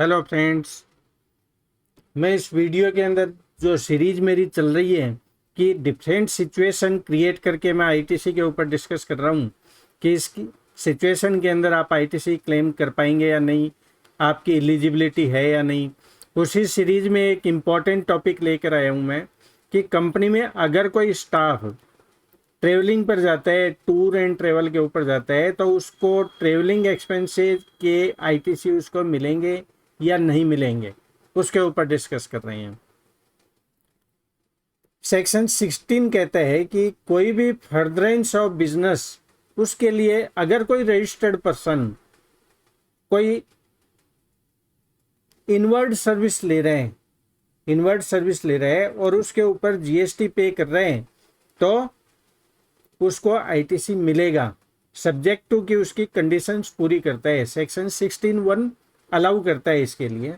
Hello friends, मैं इस video के अंदर जो सीरीज मेरी चल रही है कि डिफरेंट सिचुएशन क्रिएट करके मैं आईटीसी के ऊपर डिस्कस कर रहा हूँ कि इसकी सिचुएशन के अंदर आप आईटीसी क्लेम कर पाएंगे या नहीं, आपकी एलिजिबिलिटी है या नहीं। उसी सीरीज में एक इम्पॉर्टेंट टॉपिक लेकर आया हूँ मैं कि कंपनी में अगर कोई स्टाफ ट्रेवलिंग पर जाता है, टूर एंड ट्रेवल के ऊपर जाता है, तो उसको ट्रेवलिंग एक्सपेंसेस के आईटीसी उसको मिलेंगे या नहीं मिलेंगे, उसके ऊपर डिस्कस कर रहे हैं। सेक्शन 16 कहता है कि कोई भी फर्दरेंस ऑफ बिजनेस, उसके लिए अगर कोई रजिस्टर्ड पर्सन कोई इनवर्ड सर्विस ले रहे हैं, और उसके ऊपर जीएसटी पे कर रहे हैं, तो उसको आईटीसी मिलेगा, सब्जेक्ट टू कि उसकी कंडीशंस पूरी करता है। सेक्शन 16(1) अलाउ करता है इसके लिए।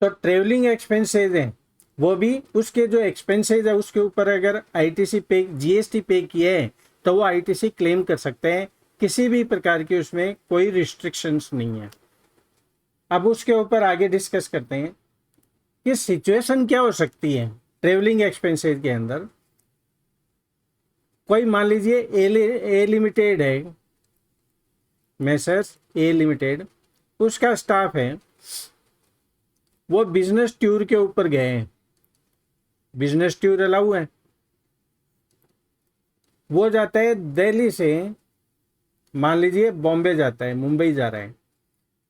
तो ट्रेवलिंग एक्सपेंसेज हैं, वो भी उसके जो एक्सपेंसेज है उसके ऊपर अगर आईटीसी पे जीएसटी पे किए हैं तो वो आईटीसी क्लेम कर सकते हैं, किसी भी प्रकार की उसमें कोई रिस्ट्रिक्शंस नहीं है। अब उसके ऊपर आगे डिस्कस करते हैं कि सिचुएशन क्या हो सकती है ट्रेवलिंग एक्सपेंसेज के अंदर। कोई मान लीजिए ए लिमिटेड है, मैसर्स ए लिमिटेड, उसका स्टाफ है, वो बिजनेस टूर के ऊपर गए हैं, बिजनेस टूर अलाउ है। वो जाता है दिल्ली से, मान लीजिए बॉम्बे जाता है, मुंबई जा रहा है,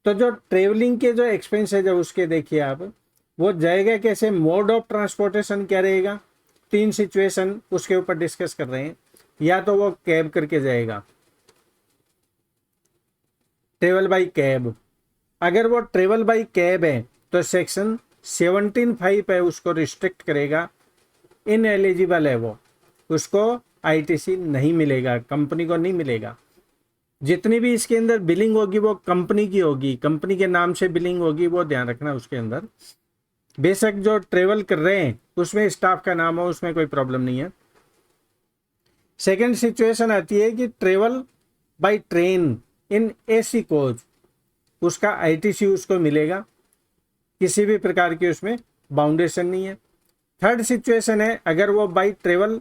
तो जो ट्रेवलिंग के जो एक्सपेंसेज है उसके देखिए आप, वो जाएगा कैसे, मोड ऑफ ट्रांसपोर्टेशन क्या रहेगा। 3 सिचुएशन उसके ऊपर डिस्कस कर रहे हैं। या तो वो कैब करके जाएगा, ट्रेवल बाई कैब। अगर वो ट्रेवल बाई कैब है तो सेक्शन 17(5) है, उसको रिस्ट्रिक्ट करेगा, इनएलिजिबल है वो, उसको आईटीसी नहीं मिलेगा, कंपनी को नहीं मिलेगा। जितनी भी इसके अंदर बिलिंग होगी वो कंपनी की होगी, कंपनी के नाम से बिलिंग होगी, वो ध्यान रखना उसके अंदर। बेशक जो ट्रेवल कर रहे हैं उसमें स्टाफ का नाम हो, उसमें कोई प्रॉब्लम नहीं है। सेकेंड सिचुएशन आती है कि travel by train in AC coach, उसका आईटीसी उसको मिलेगा, किसी भी प्रकार की उसमें बाउंडेशन नहीं है। थर्ड सिचुएशन है, अगर वो बाई ट्रेवल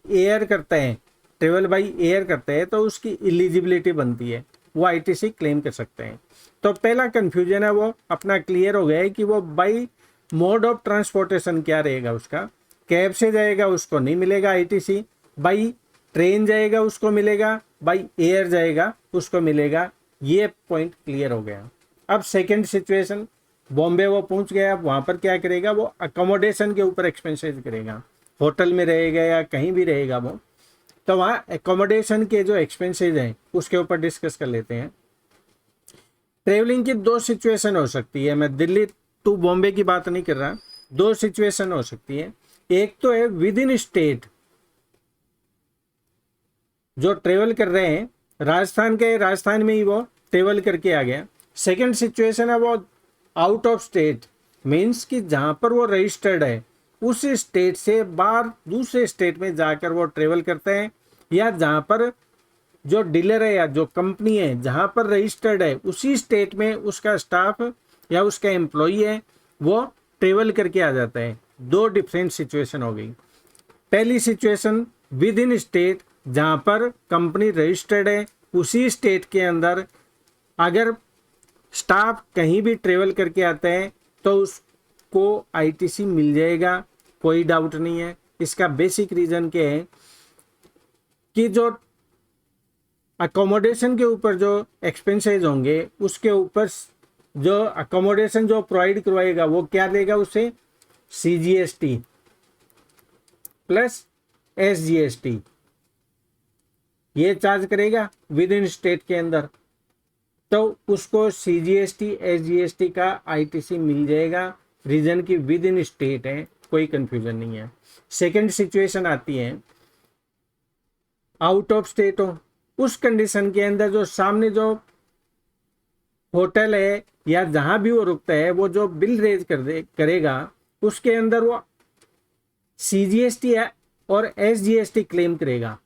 एयर करते हैं, ट्रेवल बाई एयर करते हैं, तो उसकी एलिजिबिलिटी बनती है, वो आईटीसी क्लेम कर सकते हैं। तो पहला कंफ्यूजन है वो अपना क्लियर हो गया है कि वो बाई मोड ऑफ ट्रांसपोर्टेशन क्या रहेगा उसका। कैब से जाएगा उसको नहीं मिलेगा आईटीसी, बाई ट्रेन जाएगा उसको मिलेगा, बाई एयर जाएगा उसको मिलेगा। ये पॉइंट क्लियर हो गया। अब सेकंड सिचुएशन, बॉम्बे वो पहुंच गया, अब वहां पर क्या करेगा, वो अकोमोडेशन के ऊपर एक्सपेंसेस करेगा, होटल में रहेगा या कहीं भी रहेगा वो, तो वहाँ एकोमोडेशन के जो एक्सपेंसेज हैं उसके ऊपर डिस्कस कर लेते हैं। ट्रेवलिंग की 2 सिचुएशन हो सकती है, मैं दिल्ली टू बॉम्बे की बात नहीं कर रहा, 2 सिचुएशन हो सकती है। एक तो है विद इन स्टेट, जो ट्रेवल कर रहे हैं, राजस्थान के, राजस्थान में ही वो ट्रेवल करके आ गया। सेकंड सिचुएशन है वो आउट ऑफ स्टेट, मीन्स कि जहाँ पर वो रजिस्टर्ड है उस स्टेट से बाहर दूसरे स्टेट में जाकर वो ट्रेवल करते हैं, या जहाँ पर जो डीलर है या जो कंपनी है जहाँ पर रजिस्टर्ड है उसी स्टेट में उसका स्टाफ या उसका एम्प्लॉई है, वो ट्रेवल करके आ जाता है। 2 डिफरेंट सिचुएशन हो गई। पहली सिचुएशन विद इन स्टेट, जहाँ पर कंपनी रजिस्टर्ड है उसी स्टेट के अंदर अगर स्टाफ कहीं भी ट्रेवल करके आता है तो उसको आईटीसी मिल जाएगा, कोई डाउट नहीं है। इसका बेसिक रीजन क्या है कि जो अकोमोडेशन के ऊपर जो एक्सपेंसेस होंगे उसके ऊपर जो अकोमोडेशन जो प्रोवाइड करवाएगा वो क्या देगा उसे, सीजीएसटी प्लस एसजीएसटी, ये चार्ज करेगा विद इन स्टेट के अंदर, तो उसको सीजीएसटी एसजीएसटी का आईटीसी मिल जाएगा। रीजन की विद इन स्टेट है, कोई कंफ्यूजन नहीं है। सेकंड सिचुएशन आती है आउट ऑफ स्टेट हो, उस कंडीशन के अंदर जो सामने जो होटल है या जहां भी वो रुकता है वो जो बिल रेज करेगा उसके अंदर वो सीजीएसटी और एसजीएसटी क्लेम करेगा।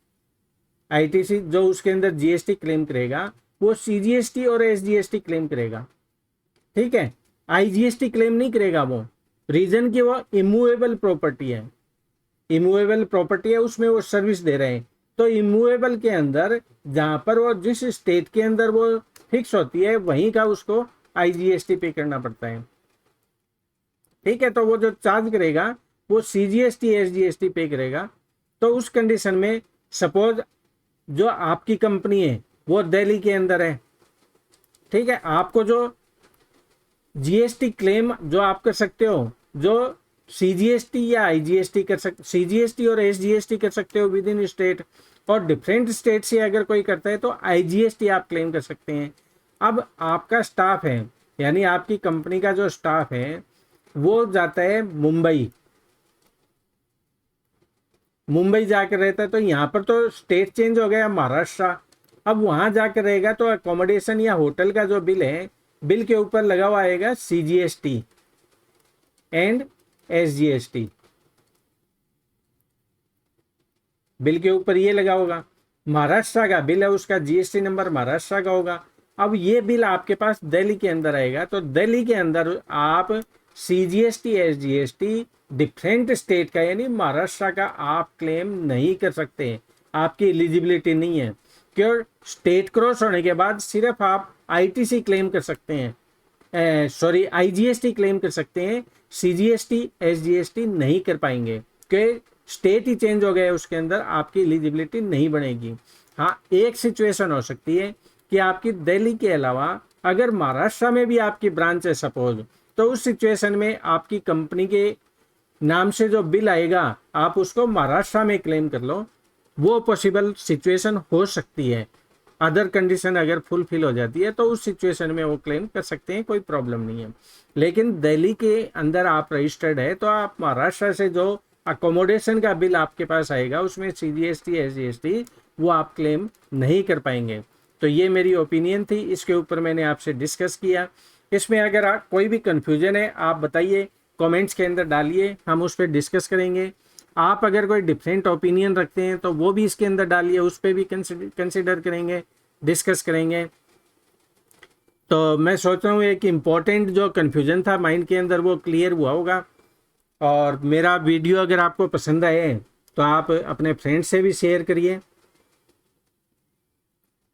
आईटीसी जो उसके अंदर जीएसटी क्लेम करेगा वो सीजीएसटी और एसजीएसटी क्लेम करेगा। ठीक है, आईजीएसटी क्लेम नहीं करेगा वो, रीजन कि वो इमूवेबल प्रॉपर्टी है, इमूवेबल प्रॉपर्टी है, उसमें वो सर्विस दे रहे हैं। तो इमूवेबल के अंदर जहां पर वो जिस स्टेट के अंदर वो फिक्स होती है वहीं का उसको आईजीएसटी पे करना पड़ता है। ठीक है, तो वो जो चार्ज करेगा वो सीजीएसटी एसजीएसटी पे करेगा। तो उस कंडीशन में सपोज जो आपकी कंपनी है वो दिल्ली के अंदर है, ठीक है, आपको जो जीएसटी क्लेम जो आप कर सकते हो, जो सीजीएसटी या आईजीएसटी कर सकते, सीजीएसटी और एसजीएसटी कर सकते हो विद इन स्टेट, और डिफरेंट स्टेट से अगर कोई करता है तो आईजीएसटी आप क्लेम कर सकते हैं। अब आपका स्टाफ है, यानी आपकी कंपनी का जो स्टाफ है वो जाता है मुंबई, मुंबई जाकर रहता है, तो यहाँ पर तो स्टेट चेंज हो गया महाराष्ट्र, अब वहां जाकर रहेगा तो अकोमोडेशन या होटल का जो बिल है, बिल के ऊपर लगा हुआ आएगा सीजीएसटी एंड एसजीएसटी, बिल के ऊपर ये लगा होगा। महाराष्ट्र का बिल है, उसका जीएसटी नंबर महाराष्ट्र का होगा। अब ये बिल आपके पास दिल्ली के अंदर आएगा, तो दिल्ली के अंदर आप सीजीएसटी एसजीएसटी डिफरेंट स्टेट का यानी महाराष्ट्र का आप क्लेम नहीं कर सकते, आपकी एलिजिबिलिटी नहीं है। क्यों? स्टेट क्रॉस होने के बाद सिर्फ आप आईटीसी क्लेम कर सकते हैं, सॉरी आईजीएसटी क्लेम कर सकते हैं, सीजीएसटी एसजीएसटी नहीं कर पाएंगे क्योंकि स्टेट ही चेंज हो गया है, उसके अंदर आपकी एलिजिबिलिटी नहीं बनेगी। हाँ, एक सिचुएशन हो सकती है कि आपकी दिल्ली के अलावा अगर महाराष्ट्र में भी आपकी ब्रांच है सपोज, तो उस सिचुएशन में आपकी कंपनी के नाम से जो बिल आएगा आप उसको महाराष्ट्र में क्लेम कर लो, वो पॉसिबल सिचुएशन हो सकती है। अदर कंडीशन अगर फुलफिल हो जाती है तो उस सिचुएशन में वो क्लेम कर सकते हैं, कोई प्रॉब्लम नहीं है। लेकिन दिल्ली के अंदर आप रजिस्टर्ड है तो आप महाराष्ट्र से जो अकोमोडेशन का बिल आपके पास आएगा उसमें सीजीएसटी एसजीएसटी वो आप क्लेम नहीं कर पाएंगे। तो ये मेरी ओपिनियन थी, इसके ऊपर मैंने आपसे डिस्कस किया। इसमें अगर कोई भी कंफ्यूजन है आप बताइए, कमेंट्स के अंदर डालिए, हम उस पर डिस्कस करेंगे। आप अगर कोई डिफरेंट ओपिनियन रखते हैं तो वो भी इसके अंदर डालिए, उस पर भी कंसिडर करेंगे, डिस्कस करेंगे। तो मैं सोच रहा हूँ एक इम्पॉर्टेंट जो कन्फ्यूजन था माइंड के अंदर वो क्लियर हुआ होगा। और मेरा वीडियो अगर आपको पसंद आए तो आप अपने फ्रेंड्स से भी शेयर करिए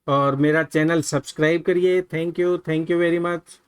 और मेरा चैनल सब्सक्राइब करिए। Thank you very much.